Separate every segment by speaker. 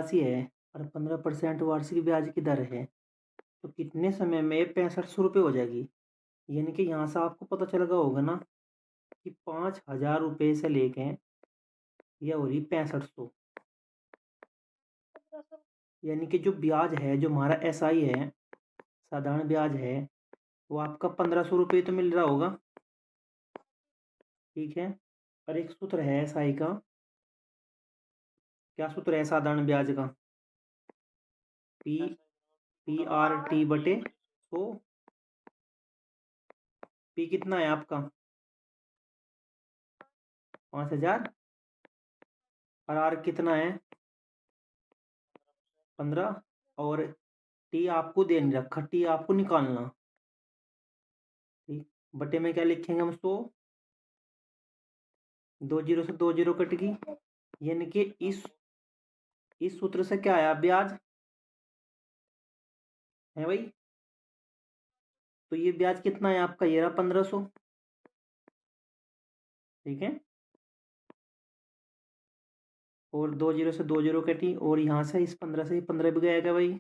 Speaker 1: राशि है और 15% वार्षिक ब्याज की दर है, तो कितने समय में 6500 रुपये हो जाएगी? यानी कि यहाँ से आपको पता चल गया होगा ना कि 5000 रुपये से लेके ये हो रही 6500। यानी कि जो ब्याज है, जो हमारा एसआई है, साधारण ब्याज है, वो आपका 1500 रुपये तो मिल रहा होगा। ठीक है। और एक सूत्र है एसआई का। क्या सूत्र है साधारण ब्याज का? पी पी आर टी बटे 100। पी कितना है आपका? 5000। और आर कितना है? 15। और टी आपको दे नहीं रखा, टी आपको निकालना। ठीक। बटे में क्या लिखेंगे हम? 100। 2 जीरो से 2 जीरो कट गई। यानी कि इस सूत्र से क्या आया? ब्याज है भाई। तो ये ब्याज कितना है आपका? ये रहा 1500। ठीक है। और 2 जीरो से 2 जीरो कटी, और यहाँ से इस 15 से 15 भी गएगा भाई,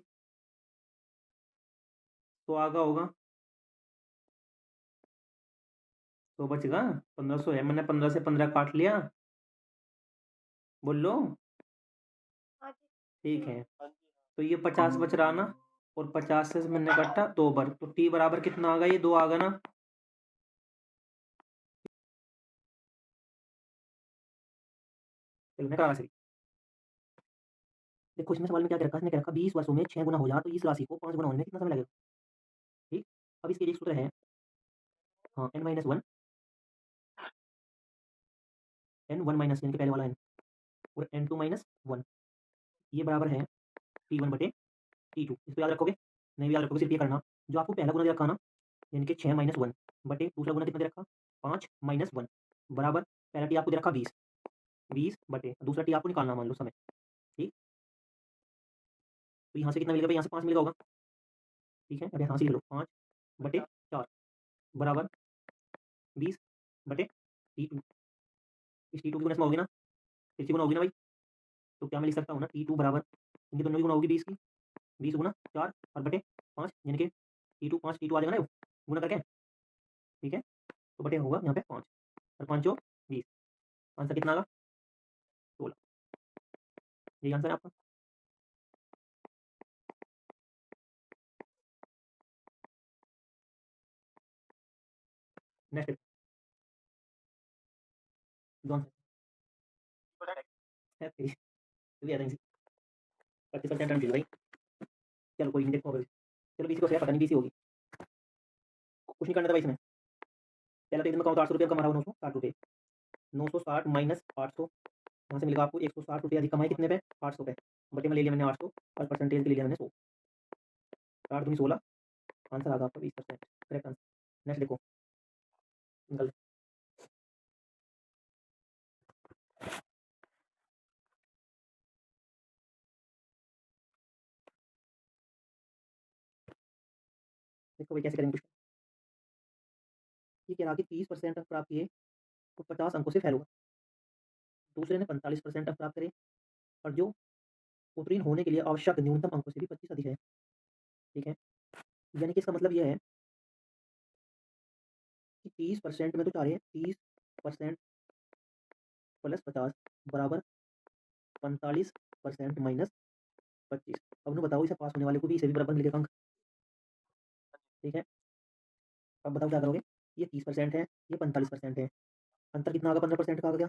Speaker 1: तो आगा होगा। तो बचेगा 1500 है, मैंने 15 से 15 काट लिया। बोल लो। ठीक है। तो ये 50 बच रहा ना, और 50 से मैंने काटा 2 बार, तो टी बराबर कितना आ गया? ये 2 आ गया ना। चलो मैं करा सही। देखो इसमें सवाल में क्या कह रखा है, इसने कह रखा 20 वर्षों में 6 गुना हो जाए तो इस राशि को 5 गुना होने में कितना समय लगेगा? ठीक। अब इसके लिए एक सूत्र है। हाँ, n minus one, n one minus यानी कि पहले वाला n, और n2 माइनस वन, ये बराबर है T1 बटे T2। इसको याद रखोगे? नहीं भी याद रखोगे, सिर्फ ये करना जो आपको पहला गुना दे रखा ना, यानी कि 6 माइनस वन बटे दूसरा गुना कितना दे रखा? 5 माइनस वन, बराबर पहला टी आपको दे रखा 20। 20 बटे दूसरा टी आपको निकालना, मान लो समय। ठीक। तो यहाँ से कितना मिलेगा भाई? यहाँ से 5 मिलेगा होगा। ठीक है। अब यहाँ से लिख लो 5 बटे 4 बराबर 20 बटे T2। इस T2 की गुना इसमें होगी ना, किसकी गुना होगी ना भाई? तो क्या मैं लिख सकता हूँ ना, T2 बराबर इनकी दोनों की गुना होगी 20 की, 20 गुना 4 और बटे 5, यानी कि T2 5, T2 आ जाएगा ना वो, गुना करके। ठीक है। तो बटे होगा यहाँ पे 5 और 5 जो 20। आंसर कितना आएगा? 16। यही आंसर है आपका। नेक्स्ट जो आंसर है तेरी, तो भी आ जाएंगे 25% टर्म भाई। चलो कोई नहीं, देखो अभी। चलो बीसी को पता नहीं, बीसी होगी, कुछ नहीं करना था भाई इसमें। पहला तो एकदम कहूँ तो 800 रुपये कमा रहा हूँ, 960 रुपये, 960 माइनस 800, यहाँ से मिलेगा आपको 160 रुपये अधिक कमाई कितने पे? 800 पे। बटे में ले लिया मैंने 800 और परसेंटेज के ले लिया मैंने 100। 8 दूनी 16, आंसर आ गया आपका 20%, करेक्ट आंसर। नेक्स्ट देखो, निकल। देखो भाई कैसे करेंगे कुछ। ये कह रहा कि 30% अंक प्राप्त किए तो 50 अंकों से फेल हुआ। दूसरे ने 45% अंक प्राप्त करे और जो उत्तीर्ण होने के लिए आवश्यक न्यूनतम अंकों से भी 25 अधिक है। ठीक है। यानी कि इसका मतलब यह है कि 30% में तो चाह रहे हैं 30% प्लस 50 बराबर 45% माइनस 25। अब उन्हें बताओ इसे पास होने वाले को भी इसे भी बराबर मिलेगा अंक। ठीक है। अब बताओ क्या करोगे? ये 30% है, ये 45% है, अंतर कितना आ गया? 15% का आ गया।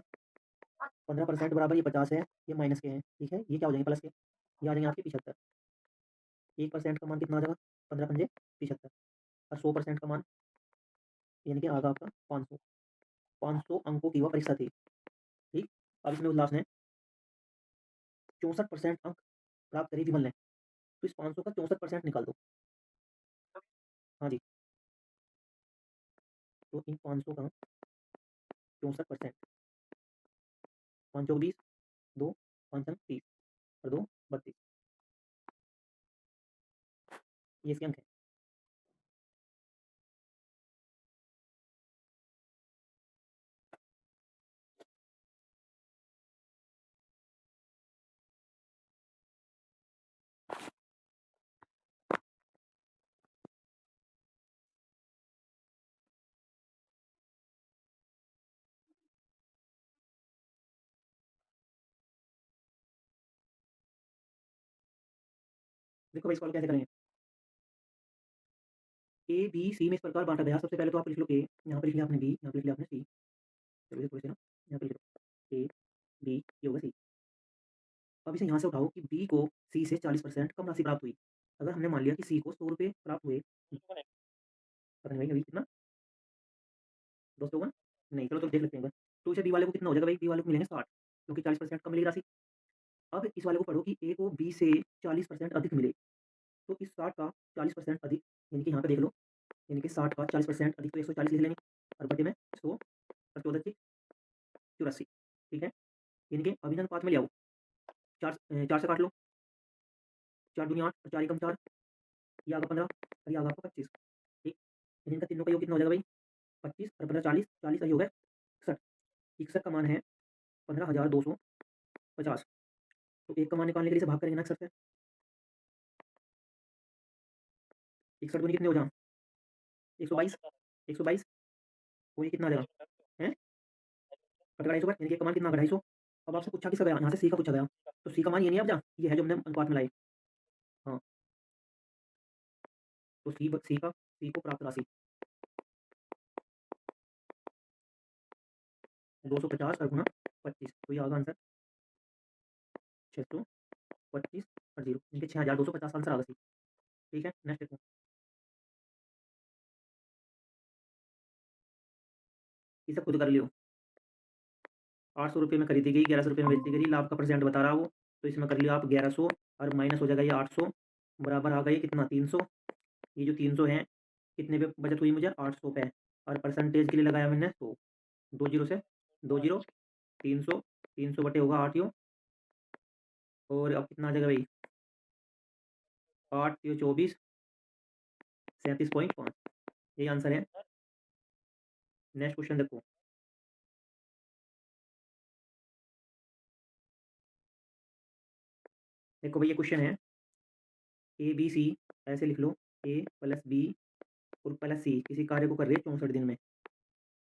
Speaker 1: 15% बराबर ये 50 है, ये माइनस के हैं। ठीक है। ये क्या हो जाएंगे? प्लस के। ये आ जाएंगे आपके 75। 1% का मान कितना आ जाएगा? 15 पंजे 75। और 100% का मान यानी कि आगा आपका 500। 500 अंकों की वह परीक्षा थी। ठीक। अब इसमें उल्लास ने 64% अंक प्राप्त करे विमल ने, तो इस 500 का 64% निकाल दो। हाँ जी। तो इन 500 का 64%, 5 चौक 20, 2 5 अंक 30 और 2 32, ये इसके अंक है। देखो भाई सवाल कैसे करेंगे। ए बी सी में इस प्रकार बांटा गया। सबसे पहले तो आप लिख लो ए, यहाँ पे लिख लिया आपने बी, यहाँ पे लिख लिया आपने सी। चलो ये थोड़े से ना यहाँ पे लिख लो ए बी, ये होगा सी। अब इसे यहाँ से उठाओ कि बी को सी से 40% कम राशि प्राप्त हुई। अगर हमने मान लिया कि सी को 100 रुपये प्राप्त हुए, पता नहीं भाई अभी कितना 200 होगा, नहीं चलो तो देख लेते हैं एक बार। तो इसे बी वाले को कितना हो जाएगा भाई, बी वाले को मिलेंगे 60, क्योंकि 40% कम मिलेगी राशि। अब इस वाले को पढ़ो कि ए को बी से 40% अधिक मिले। तो इस 60 का 40% अधिक, यानी कि यहाँ पे देख लो, यानी कि 60 का 40% अधिक तो 140 लिख लेंगे, और बटे में 100 और 14 की 84, ठीक है। इनके अभिनन में ले आओ, 4 से काट लो, 4 दूनी 8 और 4 एकम 4, ये आगा 15 और ये आगा आपका 25, ठीक। इनका तीनों का योग कितना हो जाएगा भाई, 25 और 15 40, 40 का योग है 61। 61 का मान है 15,250। तो एक का मान निकालने के लिए इसे भाग करेंगे ना 61 से। 61 दूनी कितने हो जाए, 122, 122, वो ये कितना आ जाएगा है, कटेगा 250, यानी कि एक का मान कितना आ गया 250। अब आपसे पूछा किसका गया, यहाँ से सी का पूछा गया, तो सी का मान ये नहीं अब जा, ये है जो हमने अनुपात में लाए। हाँ, तो सी को प्राप्त राशि 250 और गुना 25, तो ये आगा आंसर 625 और 0, इनके 6250 आंसर आगा सी, ठीक है। नेक्स्ट देखो, इसे खुद कर लियो। 800 रुपये में खरीदी गई, 1100 रुपये में बेची गई, लाभ का परसेंट बता रहा वो, तो इसमें कर लियो आप 1100 और माइनस हो जाएगा ये 800, बराबर आ गई कितना 300। ये जो 300 है कितने पे बचत हुई मुझे 800 पे, और परसेंटेज के लिए लगाया मैंने 100, 2 जीरो से 2 जीरो 300, 300 बटे होगा 8 यो, और अब कितना आ जाएगा भाई 8 यो 24, 37.5, यही आंसर है। नेक्स्ट क्वेश्चन देखो, देखो भाई ये क्वेश्चन है ए बी सी, ऐसे लिख लो ए प्लस बी और प्लस सी किसी कार्य को कर रहे हैं 64 दिन में,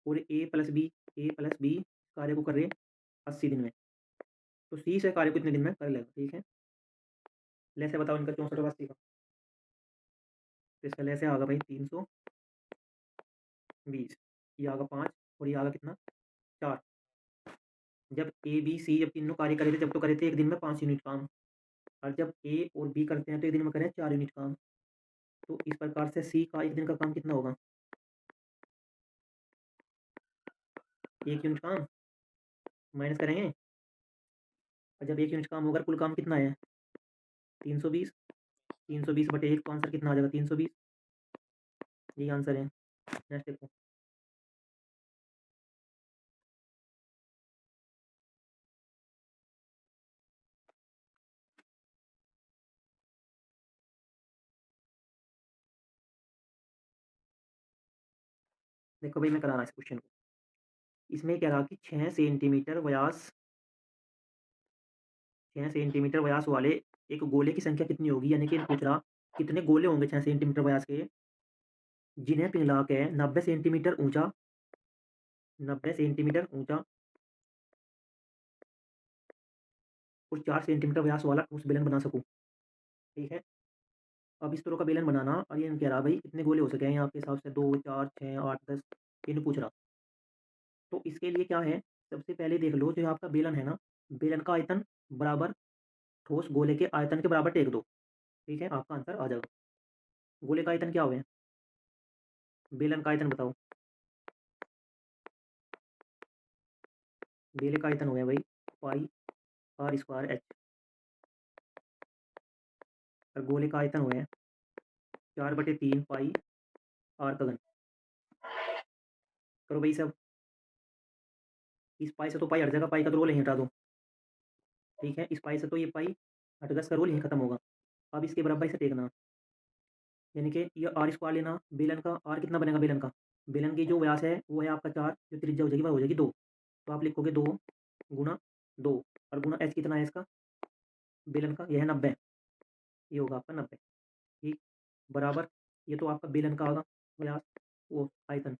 Speaker 1: और ए प्लस बी कार्य को कर रहे हैं 80 दिन में, तो सी से कार्य को कितने दिन में कर लेगा, ठीक है। लेसे बताओ इनका 64 और 80 का, तो इसका लेसे आगा भाई 320, ये आगा 5 और ये आगा कितना 4। जब ए बी सी जब तीनों कार्य करे थे, जब तो करे थे एक दिन में 5 यूनिट काम, और जब ए और बी करते हैं तो एक दिन में करें 4 यूनिट काम। तो इस प्रकार से सी का एक दिन का काम कितना होगा, 1 यूनिट काम माइनस करेंगे, और जब 1 यूनिट काम होगा कुल काम कितना है 320, 320 बटे 1, तो आंसर कितना आ जाएगा 320, यही आंसर है। नेक्स्ट देखो, देखो भाई मैं करा रहा इस क्वेश्चन को, इसमें कह रहा कि 6 सेंटीमीटर व्यास वाले एक गोले की संख्या कितनी होगी, यानी कि पूछ रहा कितने गोले होंगे 6 सेंटीमीटर व्यास के, जिन्हें पिघला के 90 सेंटीमीटर ऊंचा और 4 सेंटीमीटर व्यास वाला ठोस बेलन बना सकूं, ठीक है। अब इस तरह का बेलन बनाना, और ये कह रहा भाई कितने गोले हो सके हैं आपके हिसाब से, 2 4 6 8 10, ये नहीं पूछ रहा। तो इसके लिए क्या है, सबसे पहले देख लो जो आपका बेलन है ना, बेलन का आयतन बराबर ठोस गोले के आयतन के बराबर टेक दो, ठीक है, आपका आंसर आ जाएगा। गोले का आयतन क्या हुआ, बेलन का आयतन बताओ, बेले का आयतन हो गया भाई पाई आर स्क्वायर एच, और गोले का आयतन हो गया 4/3 पाई आर का घन। करो भाई सब, इस पाई से तो पाई हट जाएगा, पाई का तो रोल यहीं हटा दो, ठीक है। इस पाई से तो ये पाई हट गया, इसका रोल यहीं खत्म होगा। अब इसके बराबर इसे टेकना, यानी कि ये आर स्क्वायर लेना, बेलन का आर कितना बनेगा, बेलन का, बेलन की जो व्यास है वो है आपका 4, जो त्रिज्या हो जाएगी वह हो जाएगी 2, तो आप लिखोगे 2 गुना 2, और गुना एच कितना है इसका बेलन का, यह है 90, ये होगा आपका 90, ठीक। बराबर ये तो आपका बेलन का होगा व्यास, वो आयतन,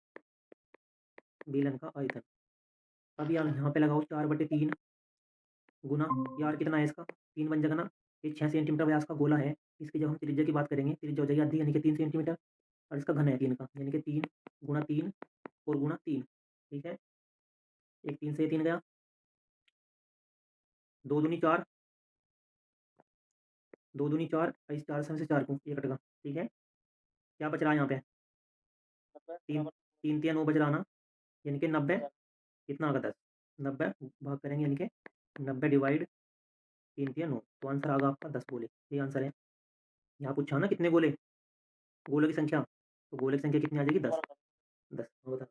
Speaker 1: बेलन का आयतन। अब यार यहाँ पे लगाओ 4/3 गुना, यार कितना है इसका 3 बन जाएगा ना, ये 6 सेंटीमीटर व्यास का गोला है, इसकी जब हम त्रिज्या की बात करेंगे, त्रिज्या हो जाएगी आधी यानी कि 3 सेंटीमीटर और इसका घन है 3 का यानी कि 3 गुणा 3 और गुणा 3। ठीक है, एक 3 से 3 गया, 2 दूनी 4, 2 दूनी 4, इस 4 से 4 को ये कटेगा। ठीक है, क्या बच रहा है यहाँ पे? 3 3 तिया 9 बच रहा ना, यानी कि 90 कितना होगा 10, 90 भाग करेंगे यानी कि 90 डिवाइड 3 तिया 9, तो आंसर आएगा आपका 10 गोले। ये आंसर है। यहाँ पूछा ना कितने गोले, गोलों की संख्या, तो गोले की संख्या कितनी आ जाएगी 10। 10 बता।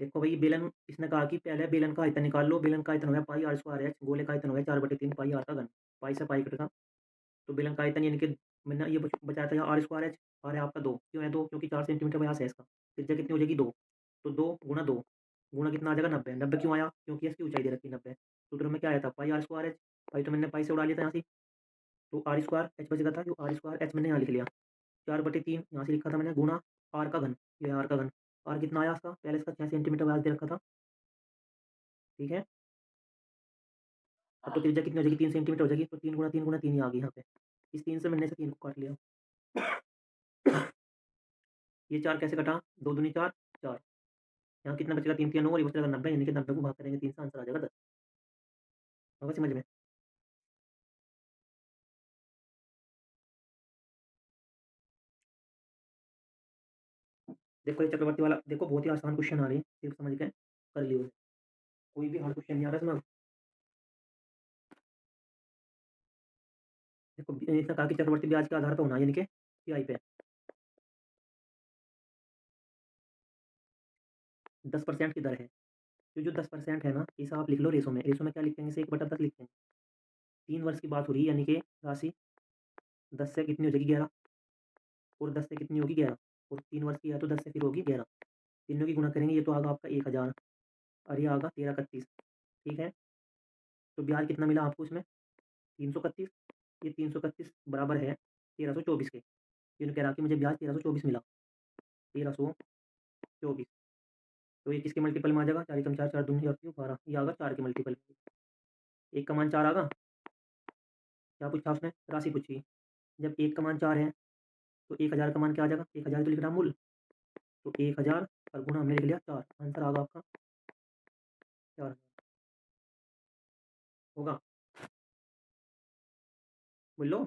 Speaker 1: देखो भाई बेलन, इसने कहा कि पहले बेलन का आयतन निकाल लो। बेलन का आयतन हो गया पाई आर स्क्वायर एच, गोले का आयतन हो गया 4/3 पाई आर का घन। पाई से पाई कटेगा, तो बेलन का आयतन यानी कि मैंने ये बचाया था आर स्क्वायर एच, आर है आपका 2, क्यों है 2? क्योंकि 4 सेंटीमीटर व्यास है इसका। त्रिज्या कितनी हो जाएगी 2, तो 2 गुणा 2 गुणा कितना आ जाएगा 90। 90 क्यों आया? क्योंकि इसकी ऊंचाई दे रखी है 90। सूत्र में क्या आया था? पाई आर स्क्वायर एच, पाई तो मैंने पाई से उड़ा लिया था यहाँ से, तो आर स्क्वायर एच बचेगा था, जो आर स्क्वायर एच मैंने यहाँ लिख लिया। 4/3 यहाँ से लिखा था मैंने गुणा आर का घन, ये आर का घन। आर कितना आया इसका? पहले इसका 6 सेंटीमीटर व्यास दे रखा था। ठीक है, अब तो त्रिज्या कितनी हो जाएगी? 3 सेंटीमीटर हो जाएगी, तो 3 गुणा 3 ही आ गई यहाँ पे। इस 3 से मैंने से 3 को काट लिया। ये 4 कैसे कटा? 2 दूनी 4, 4, यहाँ कितना बचेगा? 3 तिया 9 और ये बचेगा 90, यानी कि 90 को भाग करेंगे 3 से, आंसर आ जाएगा 10। होगा समझ में? देखो ये चक्रवर्ती वाला देखो, बहुत ही आसान क्वेश्चन आ रहे हैं, सिर्फ समझ के कर लियो। कोई भी हार्ड क्वेश्चन नहीं आ रहा इसमें। देखो इसने कहा कि चक्रवर्ती ब्याज के आधार पर होना, यानी कि पीआई पे 10% की दर है। तो जो 10% है ना, इसे आप लिख लो रेशो में। रेशो में क्या लिखेंगे? इसे 1/10 लिखते हैं। 3 वर्ष की बात हो रही है, यानी कि राशि 10 से कितनी हो जाएगी 11, और 10 से कितनी होगी 11, और 3 वर्ष की है तो 10 से फिर होगी 11। तीनों की गुणा करेंगे, ये तो आगा आपका 1000 और ये आगा 1331। ठीक है, तो ब्याज कितना मिला आपको इसमें? 331। ये 331 बराबर है 1324 के। ये कह रहा कि मुझे ब्याज 1324 मिला, 1324। तो ये किसके मल्टीपल में आ जाएगा? 4 एकम 4, 4 दूनी 12, ये आगा 4 के मल्टीपल में। एक का मान 4 आगा। क्या पूछा उसने? राशि पूछी। जब एक का मान 4 है तो 1000 का मान क्या आ जाएगा? 1000 तो लिख रहा मूल, तो 1000 और गुणा हमने लिख लिया 4, आंसर आगा आपका 4 होगा। बोल लो।